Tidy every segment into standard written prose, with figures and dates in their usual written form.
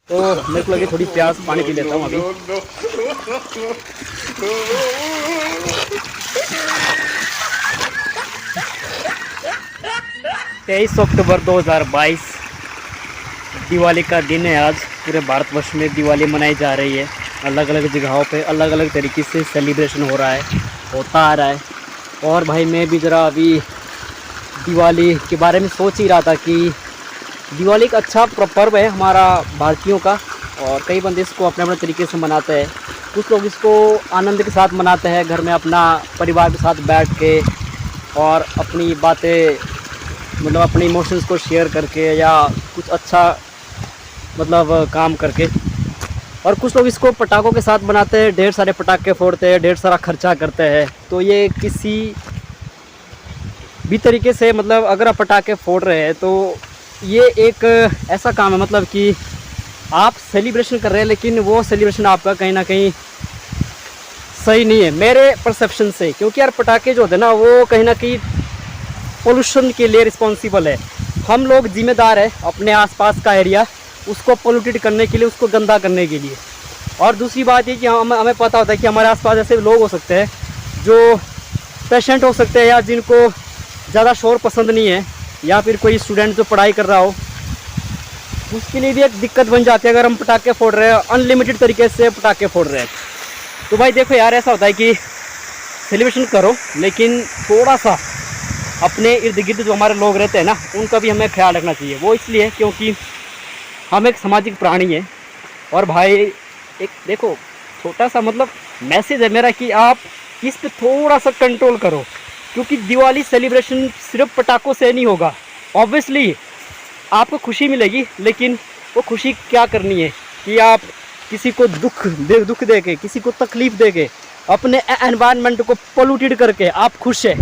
तो मेरे को लगे थोड़ी प्यास पानी पी लेता हूँ अभी। 23 अक्टूबर 2022 दिवाली का दिन है। आज पूरे भारतवर्ष में दिवाली मनाई जा रही है। अलग अलग जगहों पे अलग अलग तरीके से सेलिब्रेशन हो रहा है, होता आ रहा है। और भाई मैं भी ज़रा अभी दिवाली के बारे में सोच ही रहा था कि दिवाली एक अच्छा पर्व है हमारा भारतीयों का, और कई बंदे इसको अपने अपने तरीके से मनाते हैं। कुछ लोग इसको आनंद के साथ मनाते हैं, घर में अपना परिवार के साथ बैठ के और अपनी बातें मतलब अपने इमोशंस को शेयर करके या कुछ अच्छा मतलब काम करके। और कुछ लोग इसको पटाखों के साथ बनाते हैं, ढेर सारे पटाखे फोड़ते हैं, ढेर सारा खर्चा करते हैं। तो ये किसी भी तरीके से मतलब अगर आप पटाखे फोड़ रहे हैं तो ये एक ऐसा काम है मतलब कि आप सेलिब्रेशन कर रहे हैं, लेकिन वो सेलिब्रेशन आपका कहीं ना कहीं सही नहीं है मेरे परसेप्शन से। क्योंकि यार पटाखे जो होते हैं ना वो कहीं ना कहीं पोल्यूशन के लिए रिस्पॉन्सिबल है। हम लोग जिम्मेदार है अपने आसपास का एरिया उसको पोल्यूटेड करने के लिए, उसको गंदा करने के लिए। और दूसरी बात ये कि हमें पता होता है कि हमारे आसपास ऐसे लोग हो सकते हैं जो पेशेंट हो सकते हैं या जिनको ज़्यादा शोर पसंद नहीं है, या फिर कोई स्टूडेंट जो पढ़ाई कर रहा हो उसके लिए भी एक दिक्कत बन जाती है अगर हम पटाखे फोड़ रहे हैं, अनलिमिटेड तरीके से पटाखे फोड़ रहे हैं। तो भाई देखो यार, ऐसा होता है कि सेलिब्रेशन करो लेकिन थोड़ा सा अपने इर्द गिर्द जो हमारे लोग रहते हैं ना उनका भी हमें ख्याल रखना चाहिए। वो इसलिए क्योंकि हम एक सामाजिक प्राणी हैं। और भाई एक देखो छोटा सा मतलब मैसेज है मेरा कि आप इस पे थोड़ा सा कंट्रोल करो, क्योंकि दिवाली सेलिब्रेशन सिर्फ पटाखों से नहीं होगा। ऑब्वियसली आपको खुशी मिलेगी, लेकिन वो खुशी क्या करनी है कि आप किसी को दुख दे के, किसी को तकलीफ़ दे के, अपने एनवायरनमेंट को पोल्यूटेड करके आप खुश है,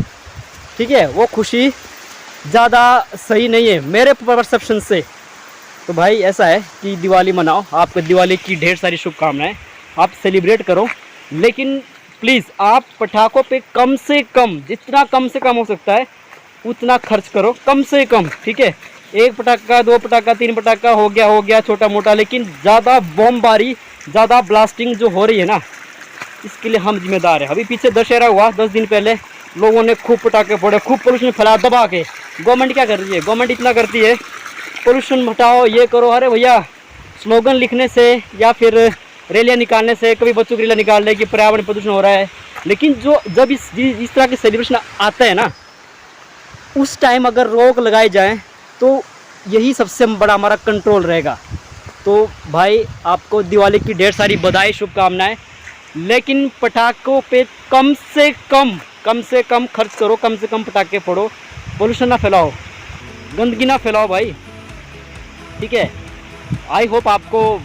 ठीक है, वो खुशी ज़्यादा सही नहीं है मेरे परसेप्शन से। तो भाई ऐसा है कि दिवाली मनाओ, आपको दिवाली की ढेर सारी शुभकामनाएं, आप सेलिब्रेट करो, लेकिन प्लीज़ आप पटाखों पे कम से कम, जितना कम से कम हो सकता है उतना खर्च करो, कम से कम, ठीक है। एक पटाखा, दो पटाखा, तीन पटाखा हो गया छोटा मोटा, लेकिन ज़्यादा बमबारी, ज़्यादा ब्लास्टिंग जो हो रही है ना इसके लिए हम जिम्मेदार हैं। अभी पीछे दशहरा हुआ 10 दिन पहले, लोगों ने खूब पटाखे फोड़े, खूब पोल्यूशन फैलाया दबा के। गवर्नमेंट क्या कर रही है? गवर्नमेंट इतना करती है पोल्यूशन हटाओ, ये करो। अरे भैया, स्लोगन लिखने से या फिर रैलियाँ निकालने से, कभी बच्चों की रैली निकाल रहे कि पर्यावरण प्रदूषण हो रहा है, लेकिन जब इस तरह के सेलिब्रेशन आते हैं ना उस टाइम अगर रोक लगाई जाए तो यही सबसे बड़ा हमारा कंट्रोल रहेगा। तो भाई आपको दिवाली की ढेर सारी बधाई, शुभकामनाएं, लेकिन पटाखों पे कम से कम खर्च करो, कम से कम पटाखे फोड़ो, पोल्यूशन ना फैलाओ, गंदगी ना फैलाओ भाई, ठीक है। आई होप आपको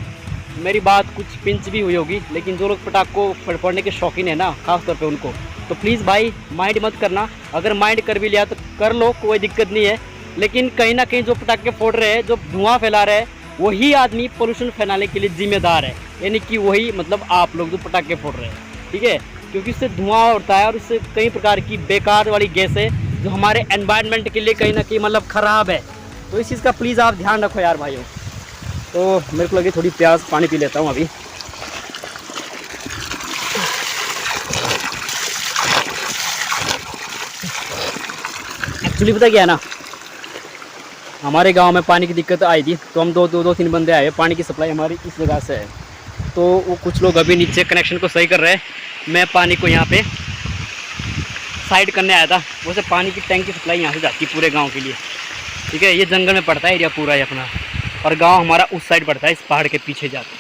मेरी बात कुछ पिंच भी हुई होगी, लेकिन जो लोग पटाखों फोड़ने के शौकीन है ना, खास तौर पे उनको, तो प्लीज़ भाई माइंड मत करना। अगर माइंड कर भी लिया तो कर लो, कोई दिक्कत नहीं है, लेकिन कहीं ना कहीं जो पटाखे फोड़ रहे हैं, जो धुआं फैला रहे हैं, वही आदमी पोल्यूशन फैलाने के लिए जिम्मेदार है, यानी कि वही मतलब आप लोग जो पटाखे फोड़ रहे हैं, ठीक है। क्योंकि इससे धुआं उड़ता है और इससे कई प्रकार की बेकार वाली गैसें जो हमारे एनवायरनमेंट के लिए कहीं ना कहीं मतलब ख़राब है। तो इस चीज़ का प्लीज़ आप ध्यान रखो यार भाइयों। तो मेरे को लगे थोड़ी प्यास, पानी पी लेता हूँ अभी। एक्चुअली पता क्या है ना, हमारे गांव में पानी की दिक्कत आई थी, तो हम दो तीन बंदे आए। पानी की सप्लाई हमारी इस जगह से है, तो वो कुछ लोग अभी नीचे कनेक्शन को सही कर रहे हैं। मैं पानी को यहाँ पे साइड करने आया था। वैसे पानी की टैंक की सप्लाई यहाँ से जाती है पूरे गांव के लिए, ठीक है। ये जंगल में पड़ता है एरिया पूरा ही अपना, और गांव हमारा उस साइड पड़ता है, इस पहाड़ के पीछे जाके।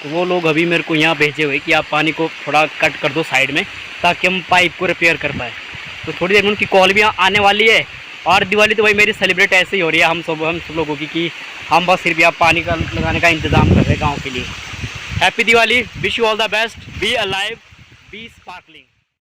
तो वो लोग अभी मेरे को यहाँ भेजे हुए कि आप पानी को थोड़ा कट कर दो साइड में, ताकि हम पाइप को रिपेयर कर पाए। तो थोड़ी देर में उनकी कॉल भी आने वाली है। और दिवाली तो भाई मेरी सेलिब्रेट ऐसे ही हो रही है हम सब लोगों की, कि हम बस सिर्फ यहाँ पानी का लगाने का इंतज़ाम कर रहे हैं गाँव के लिए। Happy Diwali, wish you all the best, be alive, be sparkling.